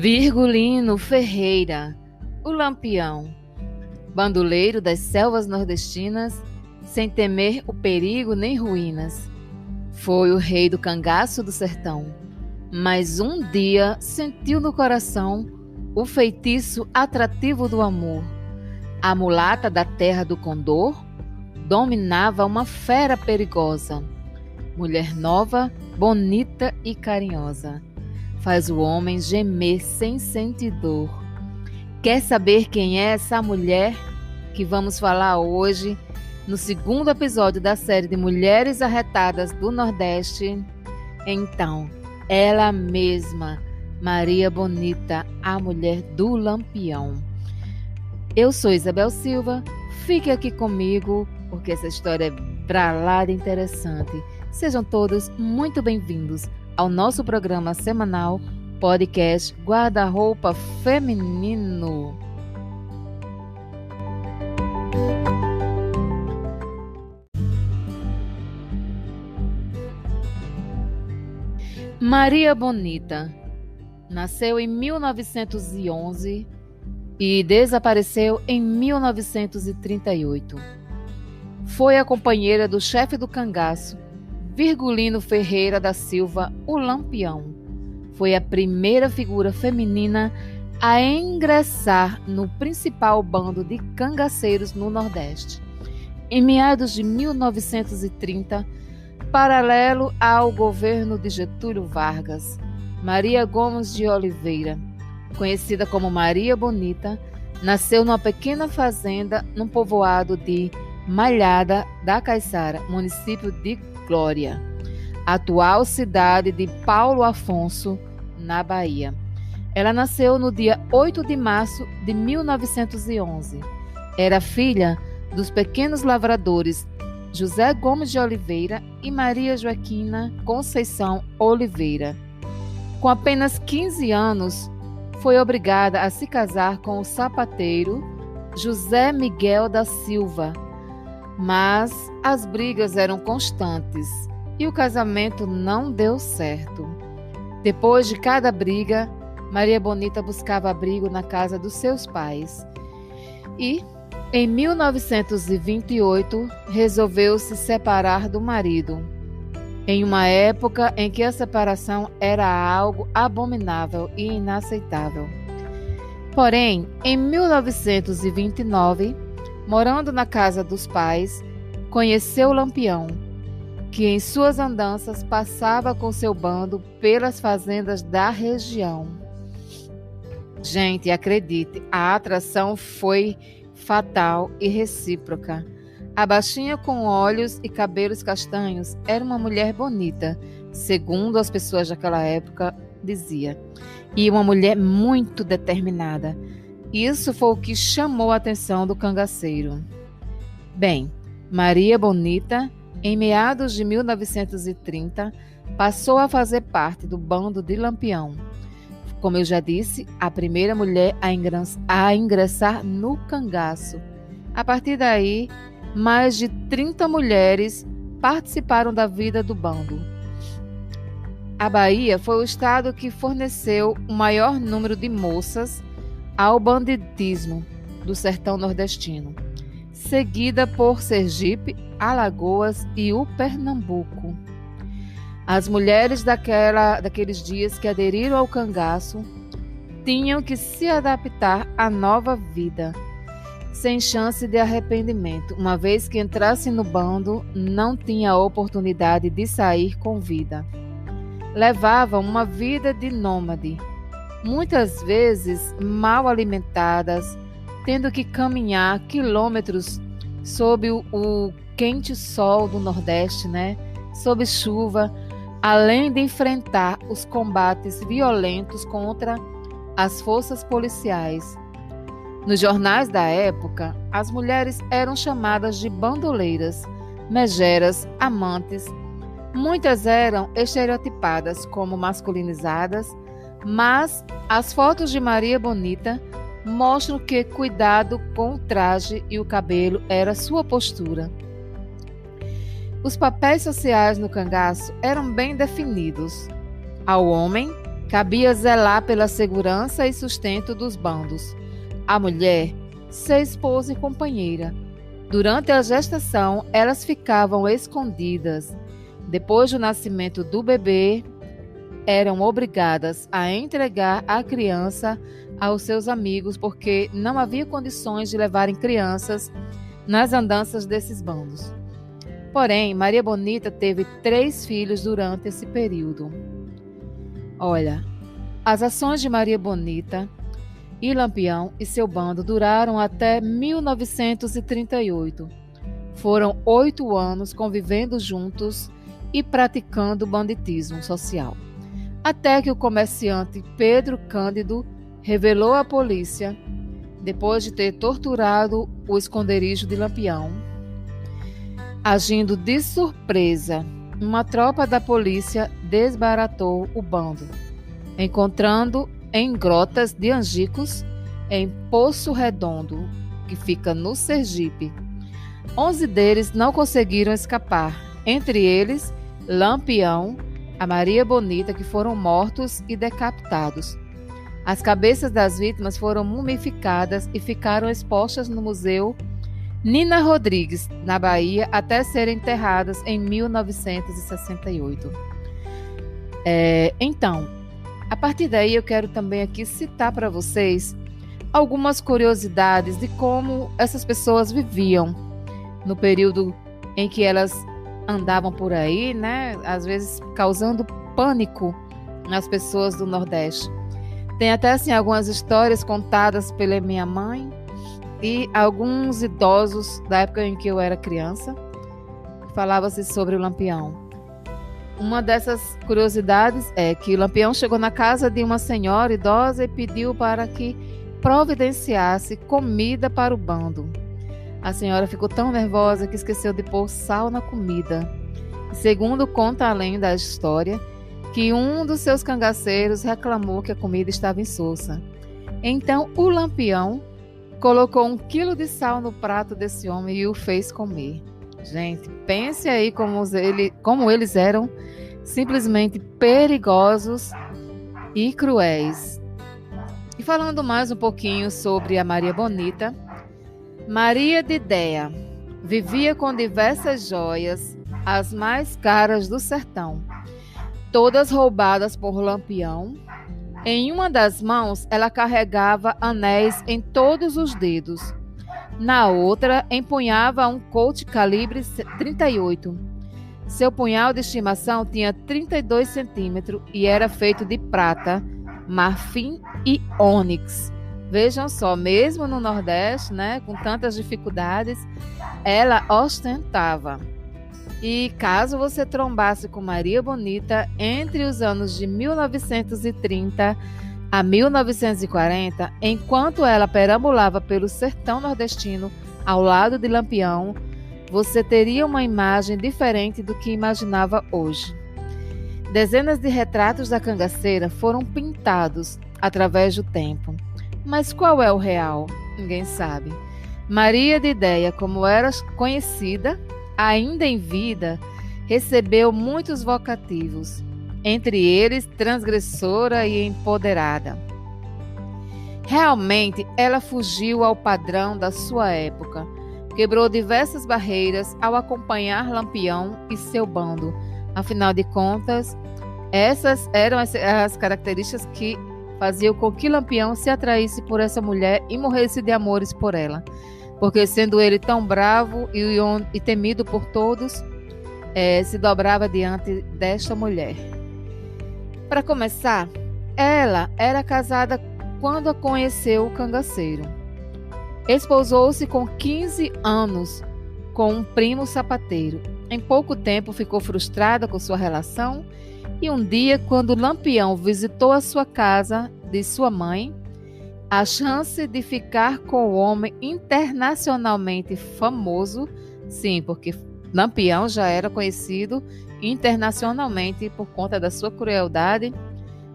Virgulino Ferreira, o Lampião, bandoleiro das selvas nordestinas, sem temer o perigo nem ruínas. Foi o rei do cangaço do sertão, mas um dia sentiu no coração o feitiço atrativo do amor. A mulata da terra do Condor dominava uma fera perigosa, mulher nova, bonita e carinhosa. Faz o homem gemer sem sentir dor. Quer saber quem é essa mulher que vamos falar hoje no segundo episódio da série de Mulheres Arretadas do Nordeste? Então, ela mesma, Maria Bonita, a mulher do Lampião. Eu sou Isabel Silva, fique aqui comigo porque essa história é pra lá de interessante. Sejam todos muito bem-vindos ao nosso programa semanal podcast Guarda-Roupa Feminino. Maria Bonita nasceu em 1911 e desapareceu em 1938. Foi a companheira do chefe do cangaço, Virgulino Ferreira da Silva, o Lampião. Foi a primeira figura feminina a ingressar no principal bando de cangaceiros no Nordeste. Em meados de 1930, paralelo ao governo de Getúlio Vargas, Maria Gomes de Oliveira, conhecida como Maria Bonita, nasceu numa pequena fazenda no povoado de Malhada da Caiçara, município de Glória, atual cidade de Paulo Afonso, na Bahia. Ela nasceu no dia 8 de março de 1911. Era filha dos pequenos lavradores José Gomes de Oliveira e Maria Joaquina Conceição Oliveira. Com apenas 15 anos, foi obrigada a se casar com o sapateiro José Miguel da Silva, mas as brigas eram constantes e o casamento não deu certo. Depois de cada briga, Maria Bonita buscava abrigo na casa dos seus pais e, em 1928, resolveu se separar do marido, em uma época em que a separação era algo abominável e inaceitável. Porém, em 1929, morando na casa dos pais, conheceu o Lampião, que em suas andanças passava com seu bando pelas fazendas da região. Gente, acredite, a atração foi fatal e recíproca. A baixinha com olhos e cabelos castanhos era uma mulher bonita, segundo as pessoas daquela época dizia, e uma mulher muito determinada. Isso foi o que chamou a atenção do cangaceiro. Bem, Maria Bonita, em meados de 1930, passou a fazer parte do bando de Lampião. Como eu já disse, a primeira mulher a ingressar no cangaço. A partir daí, mais de 30 mulheres participaram da vida do bando. A Bahia foi o estado que forneceu o maior número de moças ao banditismo do sertão nordestino, seguida por Sergipe, Alagoas e o Pernambuco. As mulheres daqueles dias que aderiram ao cangaço tinham que se adaptar à nova vida, sem chance de arrependimento, uma vez que entrasse no bando, não tinha oportunidade de sair com vida. Levavam uma vida de nômade, muitas vezes mal alimentadas, tendo que caminhar quilômetros sob o quente sol do Nordeste, sob chuva, além de enfrentar os combates violentos contra as forças policiais. Nos jornais da época, as mulheres eram chamadas de bandoleiras, megeras, amantes. Muitas eram estereotipadas como masculinizadas, mas as fotos de Maria Bonita mostram que cuidado com o traje e o cabelo era sua postura. Os papéis sociais no cangaço eram bem definidos. Ao homem, Cabia zelar pela segurança e sustento dos bandos. A mulher, ser esposa e companheira. Durante a gestação, elas ficavam escondidas. Depois do nascimento do bebê, eram obrigadas a entregar a criança aos seus amigos, porque não havia condições de levarem crianças nas andanças desses bandos. Porém, Maria Bonita teve 3 filhos durante esse período. Olha, as ações de Maria Bonita e Lampião e seu bando duraram até 1938. Foram 8 anos convivendo juntos e praticando banditismo social. Até que o comerciante Pedro Cândido revelou à polícia, depois de ter torturado o esconderijo de Lampião. Agindo de surpresa, uma tropa da polícia desbaratou o bando, encontrando em grotas de Angicos, em Poço Redondo, que fica no Sergipe. 11 deles não conseguiram escapar, entre eles Lampião, a Maria Bonita, que foram mortos e decapitados. As cabeças das vítimas foram mumificadas e ficaram expostas no Museu Nina Rodrigues, na Bahia, até serem enterradas em 1968. Então, a partir daí eu quero também aqui citar para vocês algumas curiosidades de como essas pessoas viviam no período em que elas andavam por aí, né? Às vezes causando pânico nas pessoas do Nordeste. Tem até assim algumas histórias contadas pela minha mãe e alguns idosos da época em que eu era criança, que falavam-se sobre o Lampião. Uma dessas curiosidades é que o Lampião chegou na casa de uma senhora idosa e pediu para que providenciasse comida para o bando. A senhora ficou tão nervosa que esqueceu de pôr sal na comida. Segundo conta a lenda da história, que um dos seus cangaceiros reclamou que a comida estava insossa. Então o Lampião colocou 1 quilo de sal no prato desse homem e o fez comer. Gente, pense aí como eles eram simplesmente perigosos e cruéis. E falando mais um pouquinho sobre a Maria Bonita, Maria de Déia vivia com diversas joias, as mais caras do sertão, todas roubadas por Lampião. Em uma das mãos, ela carregava anéis em todos os dedos. Na outra, empunhava um Colt calibre 38. Seu punhal de estimação tinha 32 centímetros e era feito de prata, marfim e ônix. Vejam só, mesmo no Nordeste, né, com tantas dificuldades, ela ostentava. E caso você trombasse com Maria Bonita entre os anos de 1930 a 1940, enquanto ela perambulava pelo sertão nordestino ao lado de Lampião, você teria uma imagem diferente do que imaginava hoje. Dezenas de retratos da cangaceira foram pintados através do tempo. Mas qual é o real? Ninguém sabe. Maria de Déia, como era conhecida, ainda em vida, recebeu muitos vocativos, entre eles transgressora e empoderada. Realmente, ela fugiu ao padrão da sua época, quebrou diversas barreiras ao acompanhar Lampião e seu bando. Afinal de contas, essas eram as características que faziam com que Lampião se atraísse por essa mulher e morresse de amores por ela. Porque sendo ele tão bravo e temido por todos, se dobrava diante desta mulher. Para começar, ela era casada quando a conheceu o cangaceiro. Esposou-se com 15 anos com um primo sapateiro. Em pouco tempo ficou frustrada com sua relação e um dia, quando Lampião visitou a sua casa de sua mãe, a chance de ficar com o homem internacionalmente famoso, sim, porque Lampião já era conhecido internacionalmente por conta da sua crueldade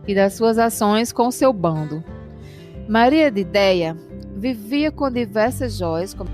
e das suas ações com seu bando. Maria de Déia vivia com diversas joias, como